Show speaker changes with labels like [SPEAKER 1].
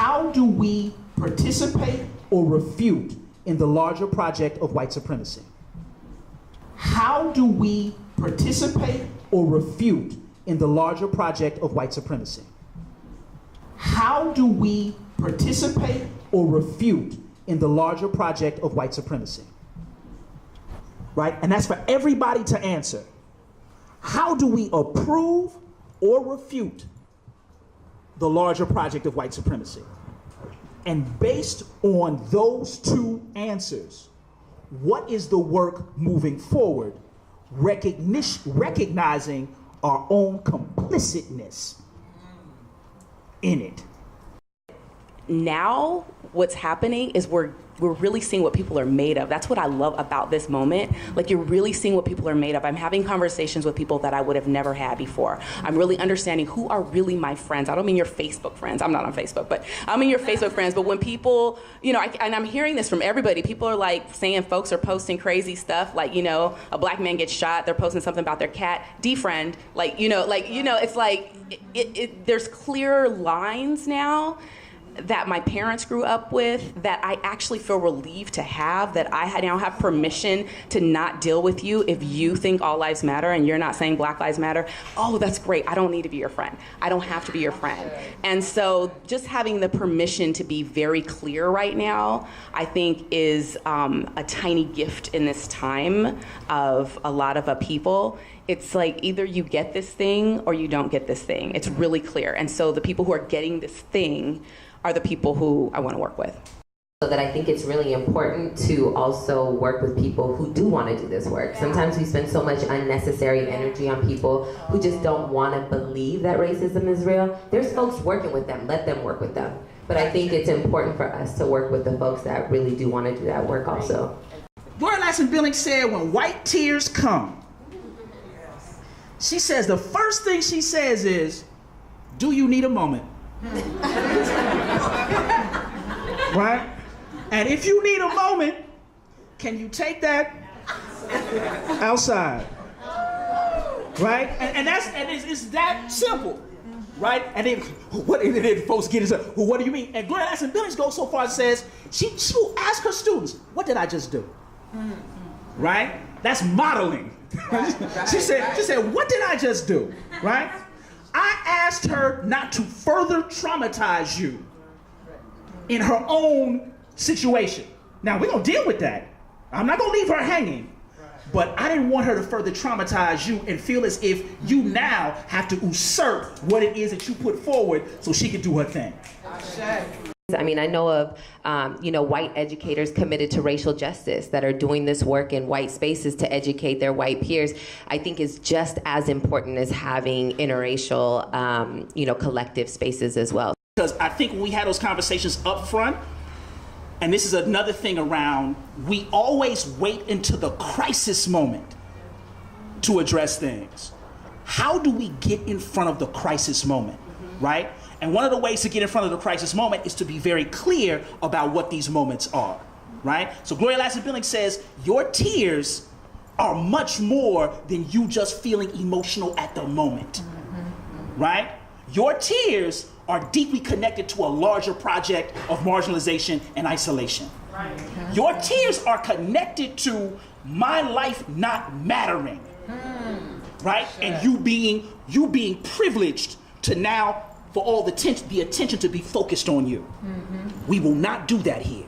[SPEAKER 1] How do we participate or refute in the larger project of white supremacy? How do we participate or refute in the larger project of white supremacy? How do we participate or refute in the larger project of white supremacy? Right? And that's for everybody to answer. How do we approve or refute the larger project of white supremacy? And based on those two answers, what is the work moving forward, recognizing our own complicitness in it?
[SPEAKER 2] Now, what's happening is we're really seeing what people are made of. That's what I love about this moment. Like, you're really seeing what people are made of. I'm having conversations with people that I would have never had before. I'm really understanding who are really my friends. I don't mean your Facebook friends. I'm not on Facebook, but I mean your Facebook friends. But when people, and I'm hearing this from everybody, people are like saying folks are posting crazy stuff. Like, a black man gets shot. They're posting something about their cat. Defriend. It's like, there's clearer lines now that my parents grew up with, that I actually feel relieved to have, that I now have permission to not deal with you if you think all lives matter and you're not saying Black Lives Matter. Oh, that's great. I don't need to be your friend. I don't have to be your friend. And so just having the permission to be very clear right now, I think is a tiny gift in this time of a lot of people. It's like either you get this thing or you don't get this thing. It's really clear. And so the people who are getting this thing are the people who I want to work with.
[SPEAKER 3] So that I think it's really important to also work with people who do want to do this work. Sometimes we spend so much unnecessary energy on people who just don't want to believe that racism is real. There's folks working with them, let them work with them. But I think it's important for us to work with the folks that really do want to do that work also.
[SPEAKER 1] Gloria Ladson-Billings said, when white tears come, she says, the first thing she says is, do you need a moment? Right? And if you need a moment, can you take that outside? Right? And it's that simple. Right? And then folks get into, well, what do you mean? And Gloria Ladson-Billings goes so far as says, she will ask her students, what did I just do? Right? That's modeling. She said, what did I just do? Right? I asked her not to further traumatize you in her own situation. Now, we're going to deal with that. I'm not going to leave her hanging. But I didn't want her to further traumatize you and feel as if you now have to usurp what it is that you put forward so she could do her thing.
[SPEAKER 3] I mean, I know of, white educators committed to racial justice that are doing this work in white spaces to educate their white peers. I think is just as important as having interracial, collective spaces as well.
[SPEAKER 1] Because I think when we had those conversations up front, and this is another thing around, we always wait until the crisis moment to address things. How do we get in front of the crisis moment, right? And one of the ways to get in front of the crisis moment is to be very clear about what these moments are, right? So Gloria Ladson-Billings says, your tears are much more than you just feeling emotional at the moment, right? Your tears are deeply connected to a larger project of marginalization and isolation. Right. Your tears are connected to my life not mattering, right? Sure. And you being privileged to now for all the attention to be focused on you. We will not do that here.